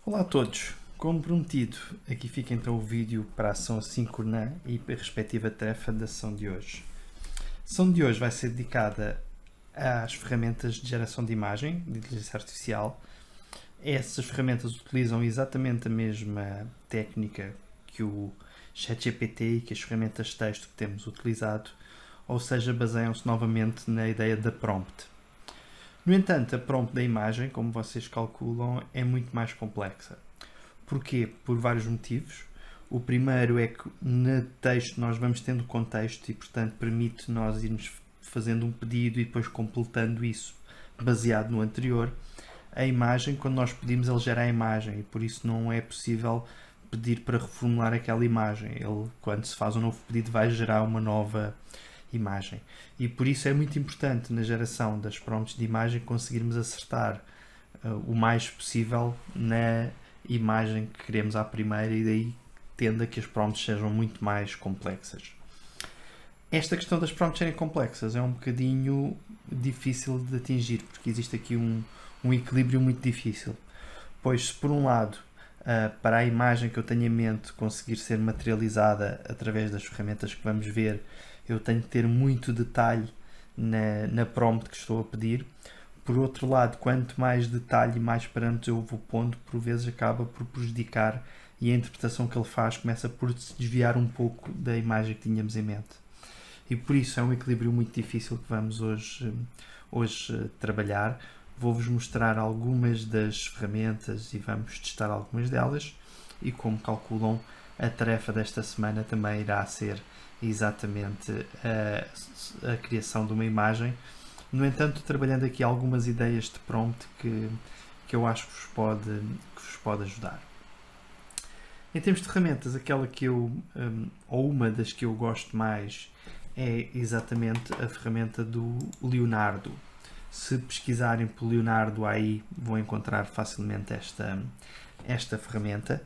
Olá a todos, como prometido, aqui fica então o vídeo para a ação assíncrona e a respectiva tarefa da sessão de hoje. A sessão de hoje vai ser dedicada às ferramentas de geração de imagem, de inteligência artificial. Essas ferramentas utilizam exatamente a mesma técnica que o ChatGPT e que as ferramentas de texto que temos utilizado, ou seja, baseiam-se novamente na ideia da prompt. No entanto, a prompt da imagem, como vocês calculam, é muito mais complexa. Porquê? Por vários motivos. O primeiro é que no texto nós vamos tendo contexto e, portanto, permite nós irmos fazendo um pedido e depois completando isso baseado no anterior. A imagem, quando nós pedimos, ele gera a imagem e por isso não é possível pedir para reformular aquela imagem. Ele, quando se faz um novo pedido, vai gerar uma nova imagem. E por isso é muito importante na geração das prompts de imagem conseguirmos acertar o mais possível na imagem que queremos à primeira e daí tende a que as prompts sejam muito mais complexas. Esta questão das prompts serem complexas é um bocadinho difícil de atingir porque existe aqui um equilíbrio muito difícil. Pois se por um lado para a imagem que eu tenho em mente conseguir ser materializada através das ferramentas que vamos ver, eu tenho que ter muito detalhe na prompt que estou a pedir. Por outro lado, quanto mais detalhe e mais parâmetros eu vou pondo, por vezes acaba por prejudicar e a interpretação que ele faz começa por se desviar um pouco da imagem que tínhamos em mente. E por isso é um equilíbrio muito difícil que vamos hoje trabalhar. Vou-vos mostrar algumas das ferramentas e vamos testar algumas delas. E como calculam, a tarefa desta semana também irá ser exatamente a criação de uma imagem. No entanto, trabalhando aqui algumas ideias de prompt que eu acho que vos pode ajudar. Em termos de ferramentas, aquela que eu, ou uma das que eu gosto mais, é exatamente a ferramenta do Leonardo. Se pesquisarem por Leonardo aí, vão encontrar facilmente esta ferramenta.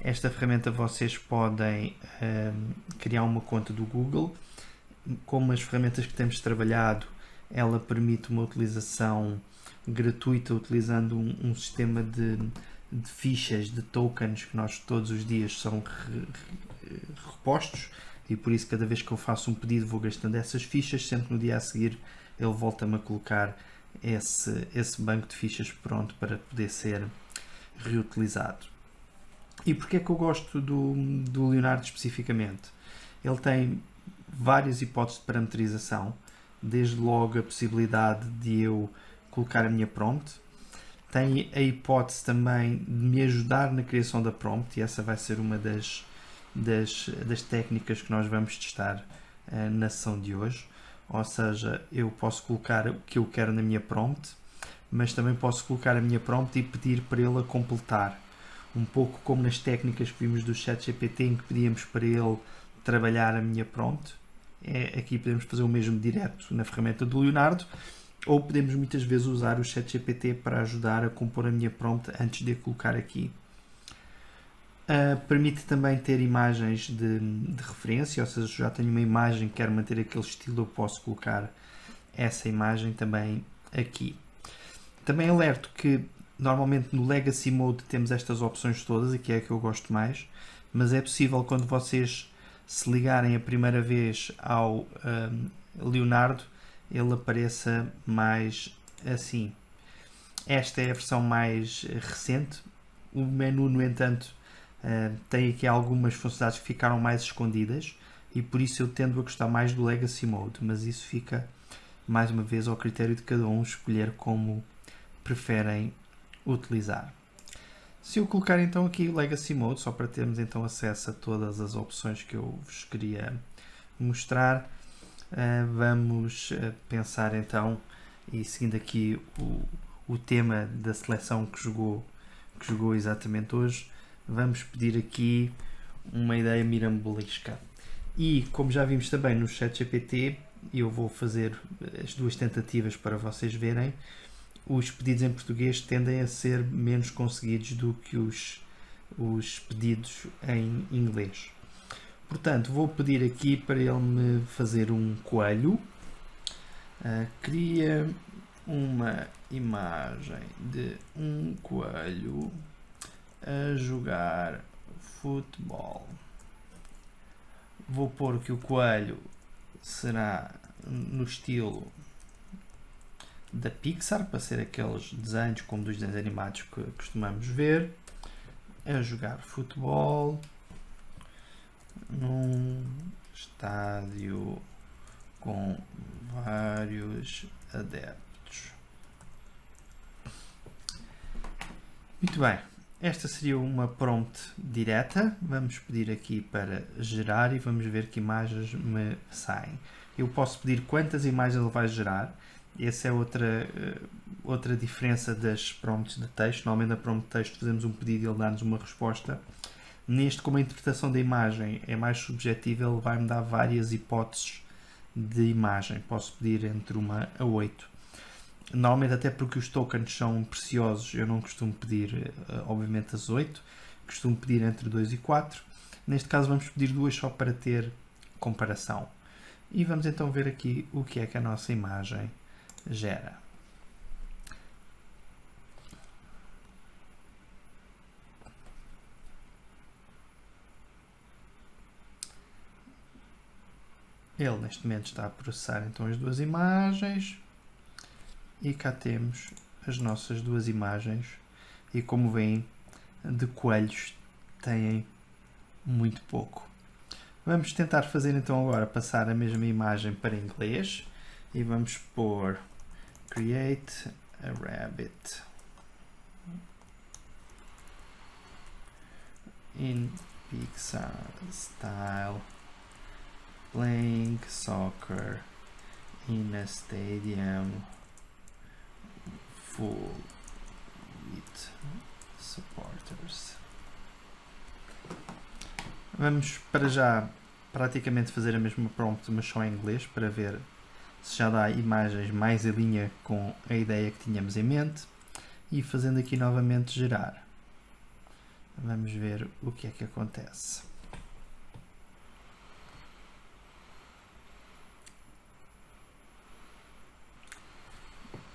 Esta ferramenta vocês podem criar uma conta do Google. Como as ferramentas que temos trabalhado, ela permite uma utilização gratuita utilizando um sistema de fichas, de tokens que nós todos os dias são repostos e por isso cada vez que eu faço um pedido vou gastando essas fichas, sempre no dia a seguir ele volta-me a colocar esse banco de fichas pronto para poder ser reutilizado. E porquê é que eu gosto do Leonardo especificamente? Ele tem várias hipóteses de parametrização, desde logo a possibilidade de eu colocar a minha prompt, tem a hipótese também de me ajudar na criação da prompt e essa vai ser uma das técnicas que nós vamos testar na sessão de hoje. Ou seja, eu posso colocar o que eu quero na minha prompt, mas também posso colocar a minha prompt e pedir para ele a completar. Um pouco como nas técnicas que vimos do ChatGPT em que pedíamos para ele trabalhar a minha prompt. Aqui podemos fazer o mesmo direto na ferramenta do Leonardo, ou podemos muitas vezes usar o ChatGPT para ajudar a compor a minha prompt antes de a colocar aqui. Permite também ter imagens de referência, ou seja, se já tenho uma imagem que quero manter aquele estilo, eu posso colocar essa imagem também aqui. Também alerto que normalmente no Legacy Mode temos estas opções todas, aqui é a que eu gosto mais, mas é possível quando vocês se ligarem a primeira vez ao Leonardo, ele apareça mais assim. Esta é a versão mais recente. O menu, no entanto, tem aqui algumas funcionalidades que ficaram mais escondidas e por isso eu tendo a gostar mais do Legacy Mode, mas isso fica mais uma vez ao critério de cada um escolher como preferem utilizar. Se eu colocar então aqui o Legacy Mode, só para termos então acesso a todas as opções que eu vos queria mostrar, vamos pensar então, e seguindo aqui o tema da seleção que jogou exatamente hoje, vamos pedir aqui uma ideia mirambolesca. E como já vimos também no ChatGPT, eu vou fazer as duas tentativas para vocês verem, os pedidos em português tendem a ser menos conseguidos do que os pedidos em inglês. Portanto, vou pedir aqui para ele me fazer um coelho. Cria uma imagem de um coelho a jogar futebol. Vou pôr que o coelho será no estilo da Pixar, para ser aqueles desenhos como dos desenhos animados que costumamos ver. A jogar futebol num estádio com vários adeptos. Muito bem, esta seria uma prompt direta. Vamos pedir aqui para gerar e vamos ver que imagens me saem. Eu posso pedir quantas imagens ele vai gerar. Essa é outra diferença das prompts de texto. Normalmente na prompt de texto fazemos um pedido e ele dá-nos uma resposta. Neste, como a interpretação da imagem é mais subjetiva, ele vai-me dar várias hipóteses de imagem. Posso pedir entre 1 a 8. Normalmente, até porque os tokens são preciosos, eu não costumo pedir, obviamente, as 8. Costumo pedir entre 2 e 4. Neste caso, vamos pedir 2 só para ter comparação. E vamos então ver aqui o que é que a nossa imagem gera. Ele neste momento está a processar então as duas imagens e cá temos as nossas duas imagens e, como veem, de coelhos têm muito pouco. Vamos tentar fazer então agora passar a mesma imagem para inglês e vamos pôr Create a rabbit in Pixar style playing soccer in a stadium full with supporters. Vamos para já praticamente fazer a mesma prompt, mas só em inglês, para ver se já dá imagens mais em linha com a ideia que tínhamos em mente. E fazendo aqui novamente gerar. Vamos ver o que é que acontece.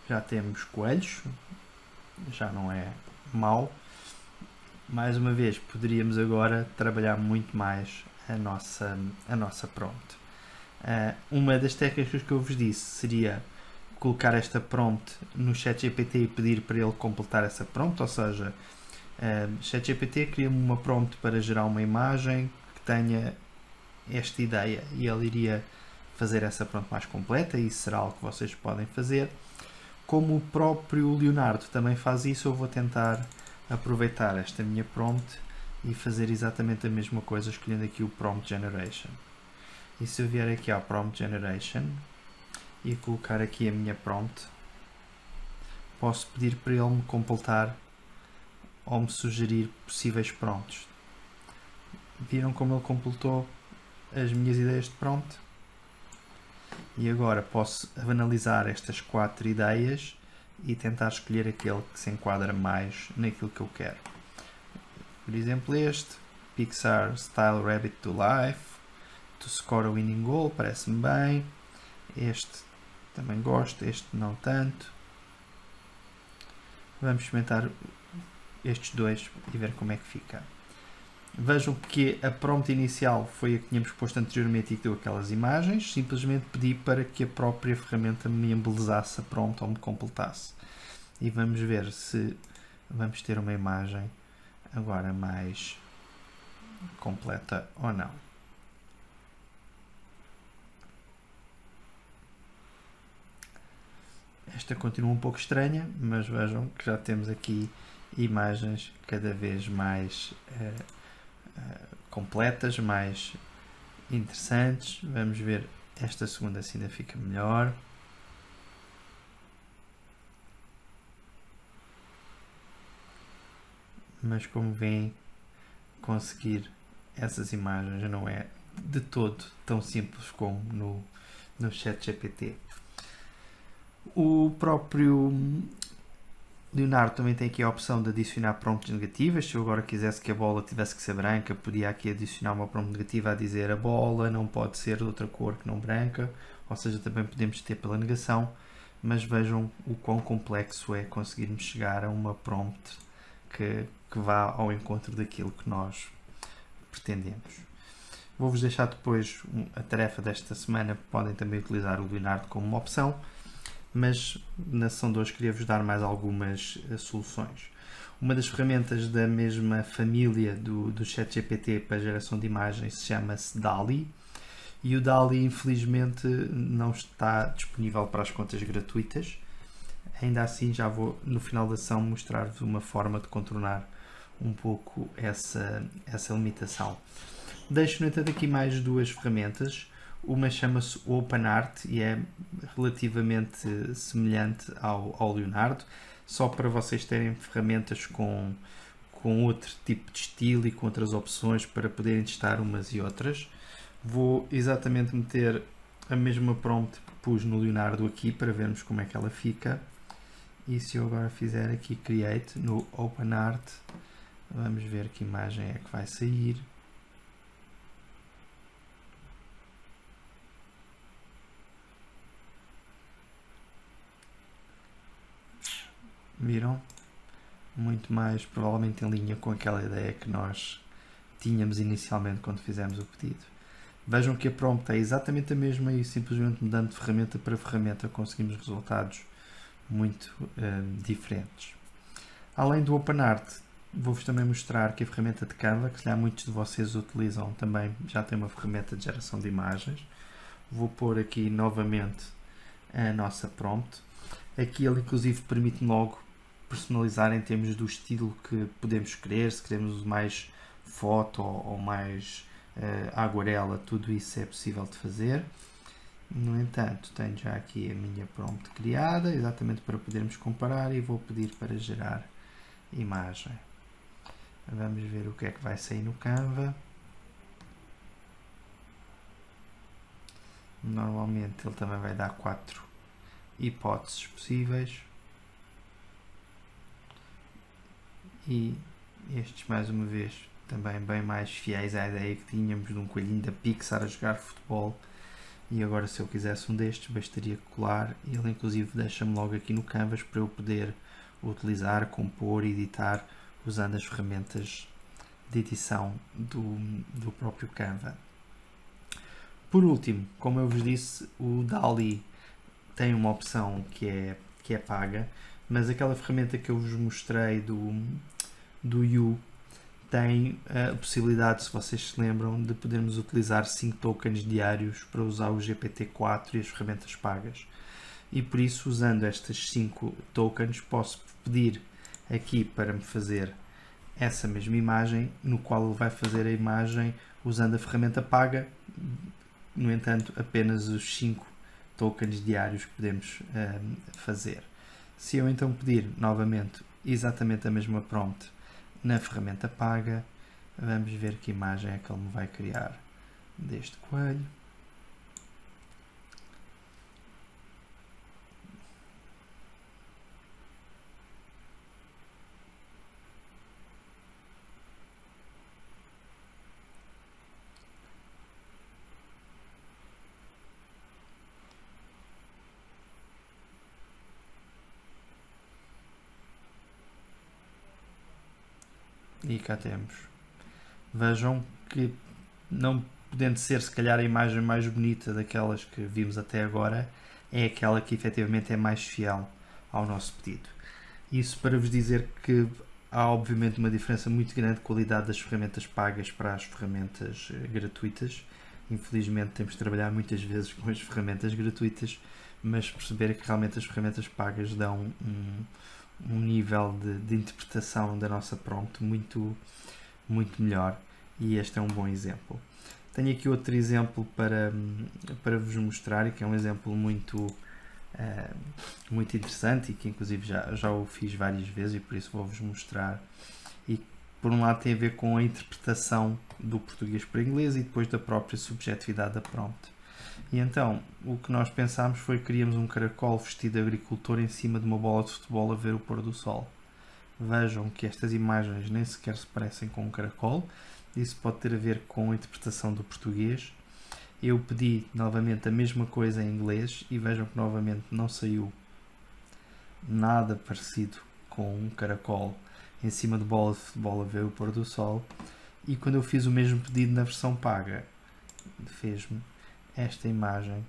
Já temos coelhos, já não é mau. Mais uma vez, poderíamos agora trabalhar muito mais a nossa prompt. Uma das técnicas que eu vos disse seria colocar esta prompt no ChatGPT e pedir para ele completar essa prompt, ou seja, ChatGPT cria-me uma prompt para gerar uma imagem que tenha esta ideia e ele iria fazer essa prompt mais completa, e isso será algo que vocês podem fazer. Como o próprio Leonardo também faz isso, eu vou tentar aproveitar esta minha prompt e fazer exatamente a mesma coisa, escolhendo aqui o Prompt Generation. E se eu vier aqui ao Prompt Generation e colocar aqui a minha prompt, posso pedir para ele me completar ou me sugerir possíveis prompts. Viram como ele completou as minhas ideias de prompt? E agora posso analisar estas 4 ideias e tentar escolher aquele que se enquadra mais naquilo que eu quero. Por exemplo, este Pixar Style Rabbit to Life, to score a winning goal, parece-me bem. Este também gosto, este não tanto. Vamos experimentar estes dois e ver como é que fica. Vejam que a prompt inicial foi a que tínhamos posto anteriormente e que deu aquelas imagens. Simplesmente pedi para que a própria ferramenta me embelezasse a prompt ou me completasse. E vamos ver se vamos ter uma imagem agora mais completa ou não. Esta continua um pouco estranha, mas vejam que já temos aqui imagens cada vez mais completas, mais interessantes. Vamos ver esta segunda, se ainda fica melhor. Mas como veem, conseguir essas imagens não é de todo tão simples como no ChatGPT. O próprio Leonardo também tem aqui a opção de adicionar prompts negativas. Se eu agora quisesse que a bola tivesse que ser branca, podia aqui adicionar uma prompt negativa a dizer a bola não pode ser de outra cor que não branca, ou seja, também podemos ter pela negação, mas vejam o quão complexo é conseguirmos chegar a uma prompt que vá ao encontro daquilo que nós pretendemos. Vou-vos deixar depois a tarefa desta semana. Podem também utilizar o Leonardo como uma opção, mas na sessão de hoje queria-vos dar mais algumas soluções. Uma das ferramentas da mesma família do ChatGPT para geração de imagens chama-se DALL-E, e o DALL-E infelizmente não está disponível para as contas gratuitas. Ainda assim, já vou no final da sessão mostrar-vos uma forma de contornar um pouco essa limitação. Deixo, no entanto, aqui mais duas ferramentas. Uma chama-se OpenArt e é relativamente semelhante ao Leonardo, só para vocês terem ferramentas com outro tipo de estilo e com outras opções para poderem testar umas e outras. Vou exatamente meter a mesma prompt que pus no Leonardo aqui para vermos como é que ela fica. E se eu agora fizer aqui Create no OpenArt, vamos ver que imagem é que vai sair. Viram? Muito mais provavelmente em linha com aquela ideia que nós tínhamos inicialmente quando fizemos o pedido. Vejam que a prompt é exatamente a mesma e simplesmente mudando de ferramenta para ferramenta conseguimos resultados muito diferentes. Além do OpenArt, vou-vos também mostrar que a ferramenta de Canva, que se calhar muitos de vocês utilizam, também já tem uma ferramenta de geração de imagens. Vou pôr aqui novamente a nossa prompt. Aqui ele inclusive permite-me logo personalizar em termos do estilo que podemos querer, se queremos mais foto ou mais aguarela, tudo isso é possível de fazer. No entanto, tenho já aqui a minha prompt criada, exatamente para podermos comparar, e vou pedir para gerar imagem. Vamos ver o que é que vai sair no Canva. Normalmente ele também vai dar 4 hipóteses possíveis. E estes, mais uma vez, também bem mais fiéis à ideia que tínhamos de um coelhinho da Pixar a jogar futebol. E agora, se eu quisesse um destes, bastaria colar, e ele inclusive deixa-me logo aqui no Canvas para eu poder utilizar, compor e editar usando as ferramentas de edição do próprio Canva. Por último, como eu vos disse, o DALL-E tem uma opção que é paga, mas aquela ferramenta que eu vos mostrei do You tem a possibilidade, se vocês se lembram, de podermos utilizar 5 tokens diários para usar o GPT-4 e as ferramentas pagas. E por isso, usando estas 5 tokens, posso pedir aqui para me fazer essa mesma imagem, no qual ele vai fazer a imagem usando a ferramenta paga. No entanto, apenas os 5 tokens diários que podemos fazer. Se eu então pedir novamente exatamente a mesma prompt na ferramenta paga, vamos ver que imagem é que ele me vai criar deste coelho. E cá temos. Vejam que, não podendo ser se calhar a imagem mais bonita daquelas que vimos até agora, é aquela que efetivamente é mais fiel ao nosso pedido. Isso para vos dizer que há obviamente uma diferença muito grande de qualidade das ferramentas pagas para as ferramentas gratuitas. Infelizmente temos de trabalhar muitas vezes com as ferramentas gratuitas, mas perceber que realmente as ferramentas pagas dão um nível de interpretação da nossa prompt muito melhor, e este é um bom exemplo. Tenho aqui outro exemplo para vos mostrar, que é um exemplo muito interessante e que inclusive já o fiz várias vezes, e por isso vou-vos mostrar. E por um lado tem a ver com a interpretação do português para inglês e depois da própria subjetividade da prompt. E então, o que nós pensámos foi que queríamos um caracol vestido de agricultor em cima de uma bola de futebol a ver o pôr do sol. Vejam que estas imagens nem sequer se parecem com um caracol. Isso pode ter a ver com a interpretação do português. Eu pedi novamente a mesma coisa em inglês e vejam que novamente não saiu nada parecido com um caracol. em cima de bola de futebol a ver o pôr do sol. E quando eu fiz o mesmo pedido na versão paga, fez-me esta imagem,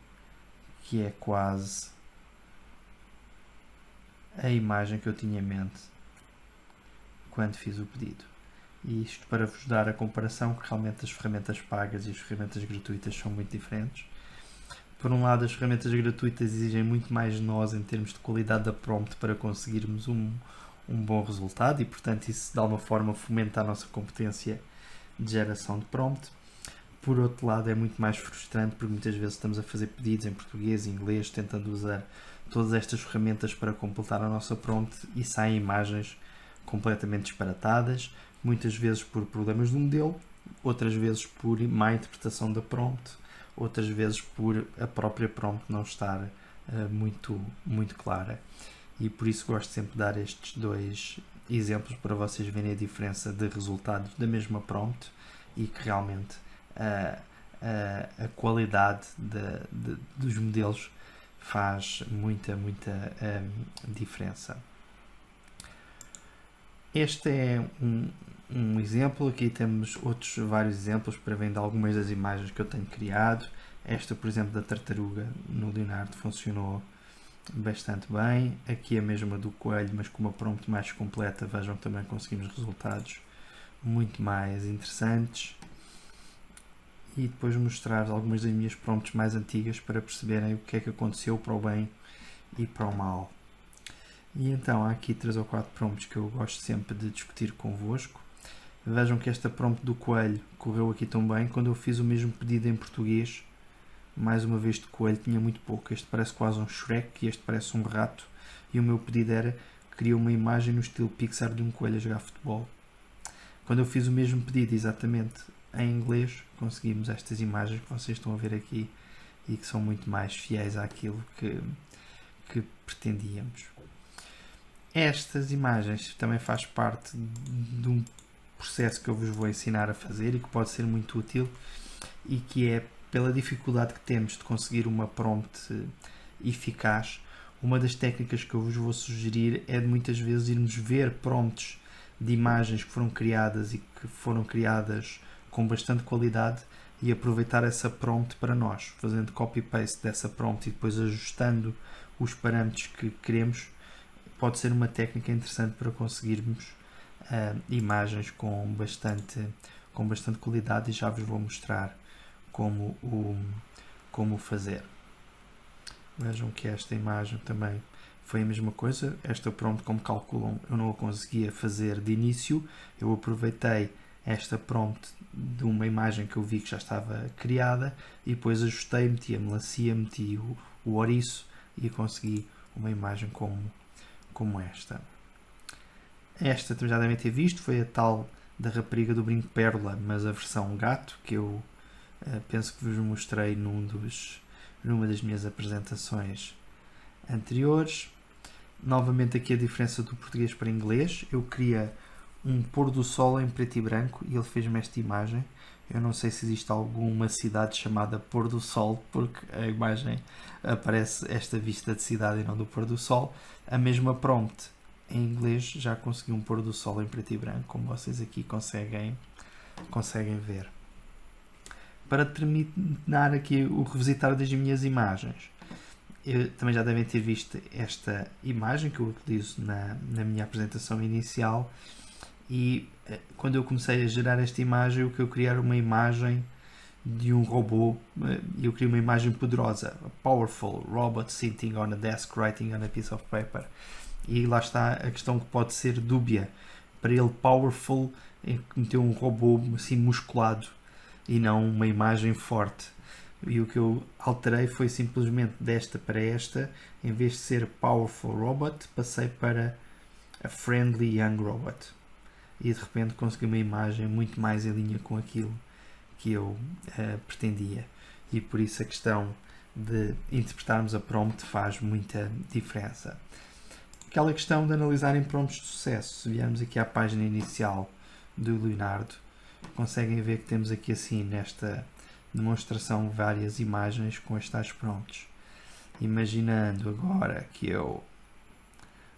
que é quase a imagem que eu tinha em mente quando fiz o pedido. E isto para vos dar a comparação, que realmente as ferramentas pagas e as ferramentas gratuitas são muito diferentes. Por um lado, as ferramentas gratuitas exigem muito mais de nós em termos de qualidade da prompt para conseguirmos um bom resultado e, portanto, isso de alguma forma fomenta a nossa competência de geração de prompt. Por outro lado, é muito mais frustrante porque muitas vezes estamos a fazer pedidos em português e inglês, tentando usar todas estas ferramentas para completar a nossa prompt e saem imagens completamente disparatadas, muitas vezes por problemas do modelo, outras vezes por má interpretação da prompt, outras vezes por a própria prompt não estar muito clara. E por isso gosto sempre de dar estes dois exemplos para vocês verem a diferença de resultados da mesma prompt e que realmente a qualidade dos modelos faz muita diferença. Este é um exemplo. Aqui temos outros vários exemplos para ver de algumas das imagens que eu tenho criado. Esta, por exemplo, da tartaruga no Leonardo funcionou bastante bem. Aqui a mesma do coelho, mas com uma prompt mais completa. Vejam, também conseguimos resultados muito mais interessantes. E depois mostrar algumas das minhas prompts mais antigas para perceberem o que é que aconteceu para o bem e para o mal. E então há aqui 3 ou 4 prompts que eu gosto sempre de discutir convosco. Vejam que esta prompt do coelho correu aqui tão bem. Quando eu fiz o mesmo pedido em português, mais uma vez de coelho, tinha muito pouco. Este parece quase um Shrek e este parece um rato. E o meu pedido era que queria uma imagem no estilo Pixar de um coelho a jogar futebol. Quando eu fiz o mesmo pedido exatamente em inglês, conseguimos estas imagens que vocês estão a ver aqui e que são muito mais fiéis àquilo que pretendíamos. Estas imagens também faz parte de um processo que eu vos vou ensinar a fazer e que pode ser muito útil e que é pela dificuldade que temos de conseguir uma prompt eficaz. Uma das técnicas que eu vos vou sugerir é de muitas vezes irmos ver prompts de imagens que foram criadas e que foram criadas com bastante qualidade e aproveitar essa prompt para nós, fazendo copy-paste dessa prompt e depois ajustando os parâmetros que queremos. Pode ser uma técnica interessante para conseguirmos imagens com bastante qualidade e já vos vou mostrar como fazer. Vejam que esta imagem também foi a mesma coisa. Esta prompt, como calculam, eu não a conseguia fazer de início. Eu aproveitei esta prompt de uma imagem que eu vi que já estava criada e depois ajustei, meti a melancia, meti o ouriço e consegui uma imagem como esta. Esta já devem ter visto, foi a tal da rapariga do brinco pérola, mas a versão gato, que eu penso que vos mostrei numa das minhas apresentações anteriores. Novamente aqui a diferença do português para inglês. Eu queria um pôr do sol em preto e branco e ele fez-me esta imagem. Eu não sei se existe alguma cidade chamada Pôr do Sol, porque a imagem aparece esta vista de cidade e não do pôr do sol. A mesma prompt em inglês já consegui um pôr do sol em preto e branco, como vocês aqui conseguem ver. Para terminar aqui o revisitar das minhas imagens, também já devem ter visto esta imagem que eu utilizo na minha apresentação inicial. E quando eu comecei a gerar esta imagem, eu queria uma imagem de um robô. Eu queria uma imagem poderosa, a powerful robot sitting on a desk writing on a piece of paper. E lá está a questão que pode ser dúbia. Para ele, powerful é meter um robô assim musculado e não uma imagem forte. E o que eu alterei foi simplesmente desta para esta. Em vez de ser powerful robot, passei para a friendly young robot. E de repente consegui uma imagem muito mais em linha com aquilo que eu pretendia. E por isso a questão de interpretarmos a prompt faz muita diferença. Aquela questão de analisarem prompts de sucesso. Se viermos aqui à página inicial do Leonardo, conseguem ver que temos aqui assim nesta demonstração várias imagens com estes prompts. Imaginando agora que eu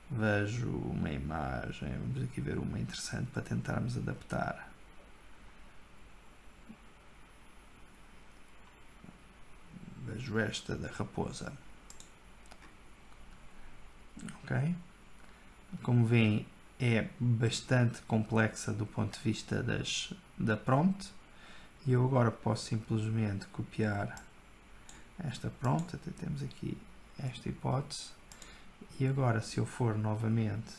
vejo uma imagem, vamos aqui ver uma interessante para tentarmos adaptar. Vejo esta da raposa. Ok? Como veem, é bastante complexa do ponto de vista da prompt. E eu agora posso simplesmente copiar esta prompt, até temos aqui esta hipótese. E agora, se eu for novamente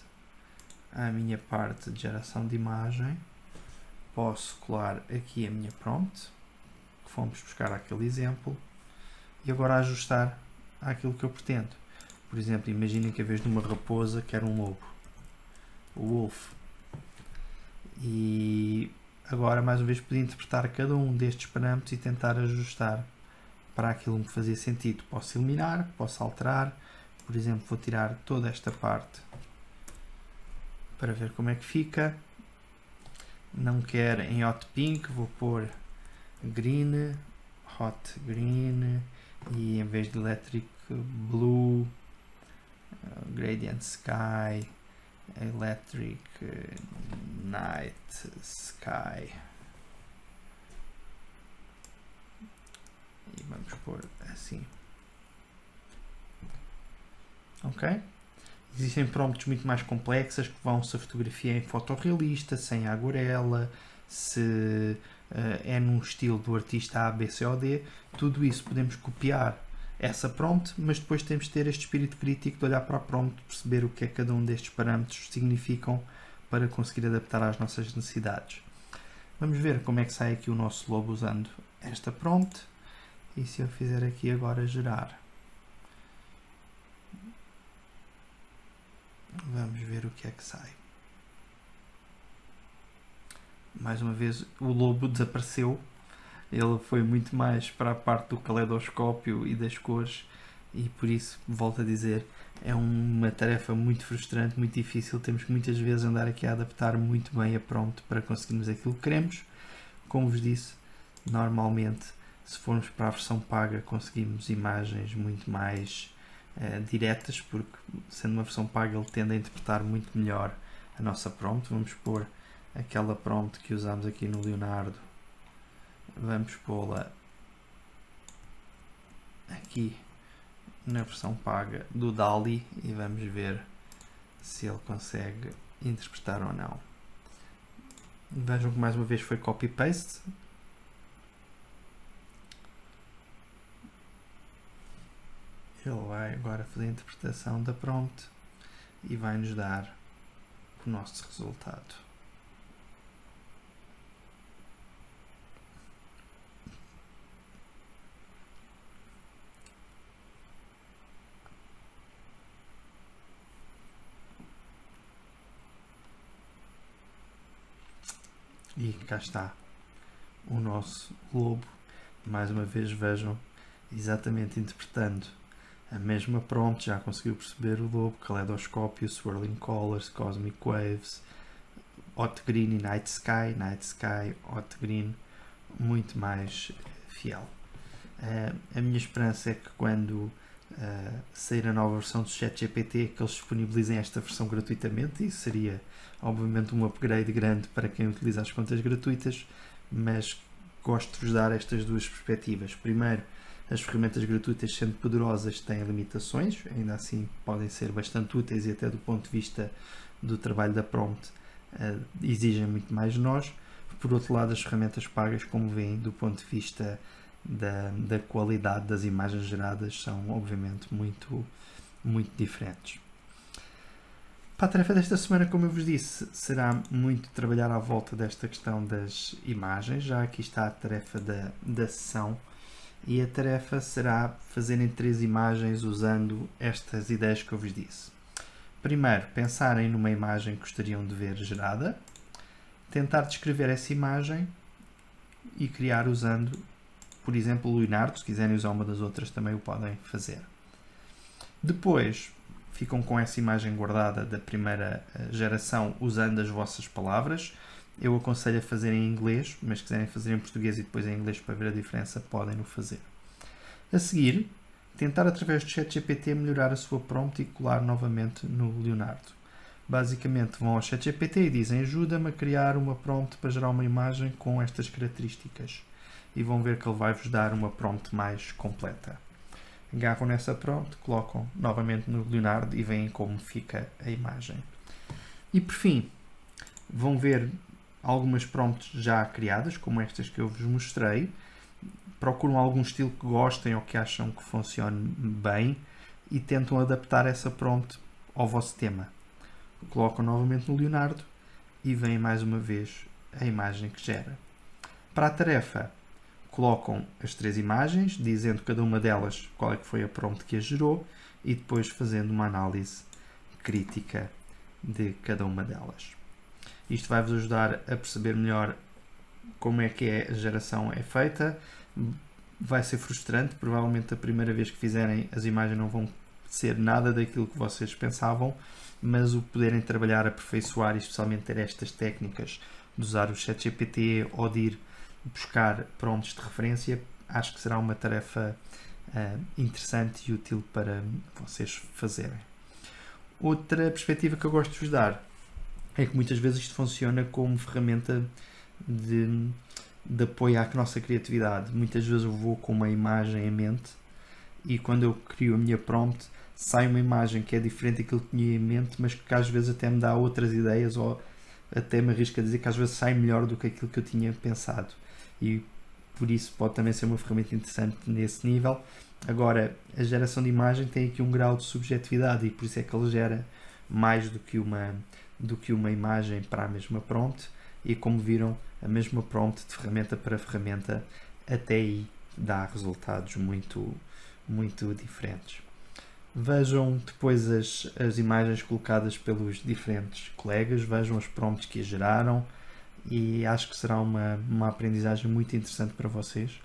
à minha parte de geração de imagem, posso colar aqui a minha prompt, que fomos buscar aquele exemplo, e agora ajustar àquilo que eu pretendo. Por exemplo, imaginem que em vez de uma raposa quero um lobo, o wolf. E agora, mais uma vez, podia interpretar cada um destes parâmetros e tentar ajustar para aquilo que fazia sentido. Posso eliminar, posso alterar. Por exemplo, vou tirar toda esta parte para ver como é que fica. Não quero em hot pink, vou pôr green, hot green, e em vez de electric blue, gradient sky, electric night sky. E vamos pôr assim. Ok? Existem prompts muito mais complexas que vão se a fotografia é em fotorrealista, sem aguarela, se é num estilo do artista A, B, C ou D. Tudo isso podemos copiar essa prompt, mas depois temos de ter este espírito crítico de olhar para a prompt, perceber o que é que cada um destes parâmetros significam para conseguir adaptar às nossas necessidades. Vamos ver como é que sai aqui o nosso lobo usando esta prompt. E se eu fizer aqui agora gerar, vamos ver o que é que sai. Mais uma vez o lobo desapareceu. Ele foi muito mais para a parte do caleidoscópio e das cores, e por isso, volto a dizer, é uma tarefa muito frustrante, muito difícil. Temos que muitas vezes andar aqui a adaptar muito bem a prompt para conseguirmos aquilo que queremos. Como vos disse, normalmente, se formos para a versão paga, conseguimos imagens muito mais diretas, porque sendo uma versão paga ele tende a interpretar muito melhor a nossa prompt. Vamos pôr aquela prompt que usamos aqui no Leonardo, vamos pô-la aqui na versão paga do DALL-E e vamos ver se ele consegue interpretar ou não. Vejam que mais uma vez foi copy-paste. Ele vai agora fazer a interpretação da prompt e vai nos dar o nosso resultado. E cá está o nosso lobo. Mais uma vez vejam, exatamente interpretando a mesma prompt, já conseguiu perceber o lobo, caleidoscópio, swirling colors, cosmic waves, hot green e night sky, hot green, muito mais fiel. A minha esperança é que quando sair a nova versão do ChatGPT, que eles disponibilizem esta versão gratuitamente. Isso seria obviamente um upgrade grande para quem utiliza as contas gratuitas, mas gosto de vos dar estas duas perspectivas. Primeiro, as ferramentas gratuitas, sendo poderosas, têm limitações, ainda assim podem ser bastante úteis e até do ponto de vista do trabalho da prompt exigem muito mais de nós. Por outro lado, as ferramentas pagas, como veem, do ponto de vista da qualidade das imagens geradas, são obviamente muito diferentes. Para a tarefa desta semana, como eu vos disse, será muito trabalhar à volta desta questão das imagens. Já aqui está a tarefa da sessão, e a tarefa será fazerem 3 imagens usando estas ideias que eu vos disse. Primeiro, pensarem numa imagem que gostariam de ver gerada, tentar descrever essa imagem e criar usando, por exemplo, o Leonardo. Se quiserem usar uma das outras também o podem fazer. Depois ficam com essa imagem guardada da primeira geração usando as vossas palavras. Eu aconselho a fazer em inglês, mas se quiserem fazer em português e depois em inglês para ver a diferença, podem o fazer. A seguir, tentar através do ChatGPT melhorar a sua prompt e colar novamente no Leonardo. Basicamente vão ao ChatGPT e dizem: ajuda-me a criar uma prompt para gerar uma imagem com estas características. E vão ver que ele vai-vos dar uma prompt mais completa. Agarram nessa prompt, colocam novamente no Leonardo e veem como fica a imagem. E por fim, vão ver algumas prompts já criadas, como estas que eu vos mostrei. Procuram algum estilo que gostem ou que acham que funcione bem e tentam adaptar essa prompt ao vosso tema. Colocam novamente no Leonardo e veem mais uma vez a imagem que gera. Para a tarefa, colocam as 3 imagens, dizendo cada uma delas qual é que foi a prompt que a gerou e depois fazendo uma análise crítica de cada uma delas. Isto vai-vos ajudar a perceber melhor como é que a geração é feita. Vai ser frustrante, provavelmente a primeira vez que fizerem as imagens não vão ser nada daquilo que vocês pensavam, mas o poderem trabalhar, aperfeiçoar e especialmente ter estas técnicas de usar o ChatGPT ou de ir buscar prompts de referência, acho que será uma tarefa interessante e útil para vocês fazerem. Outra perspectiva que eu gosto de vos dar é que muitas vezes isto funciona como ferramenta de apoio à nossa criatividade. Muitas vezes eu vou com uma imagem em mente e quando eu crio a minha prompt sai uma imagem que é diferente daquilo que tinha em mente, mas que às vezes até me dá outras ideias ou até me arrisco a dizer que às vezes sai melhor do que aquilo que eu tinha pensado. E por isso pode também ser uma ferramenta interessante nesse nível. Agora, a geração de imagem tem aqui um grau de subjetividade e por isso é que ele gera mais do que uma imagem para a mesma prompt. E como viram, a mesma prompt de ferramenta para ferramenta até aí dá resultados muito, muito diferentes. Vejam depois as imagens colocadas pelos diferentes colegas, vejam os prompts que a geraram e acho que será uma aprendizagem muito interessante para vocês.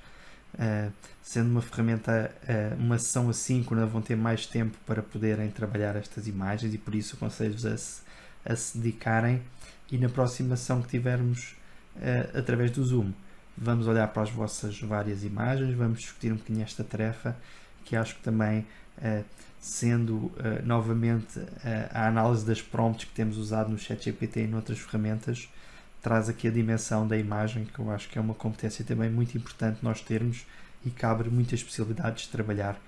Sendo uma ferramenta, uma sessão assíncrona, vão ter mais tempo para poderem trabalhar estas imagens e por isso aconselho-vos a se dedicarem. E na próxima sessão que tivermos através do Zoom, vamos olhar para as vossas várias imagens, vamos discutir um bocadinho esta tarefa, que acho que também, sendo novamente a análise das prompts que temos usado no ChatGPT e noutras ferramentas, traz aqui a dimensão da imagem, que eu acho que é uma competência também muito importante nós termos e que abre muitas possibilidades de trabalhar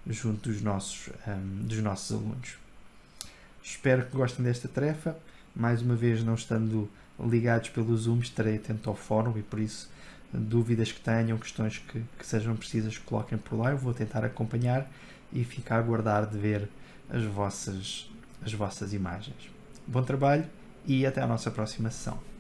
junto dos nossos alunos. Espero que gostem desta tarefa. Mais uma vez, não estando ligados pelo Zoom, estarei atento ao fórum e por isso, dúvidas que tenham, questões que sejam precisas, coloquem por lá. Eu vou tentar acompanhar e ficar a aguardar de ver as vossas imagens. Bom trabalho e até à nossa próxima sessão.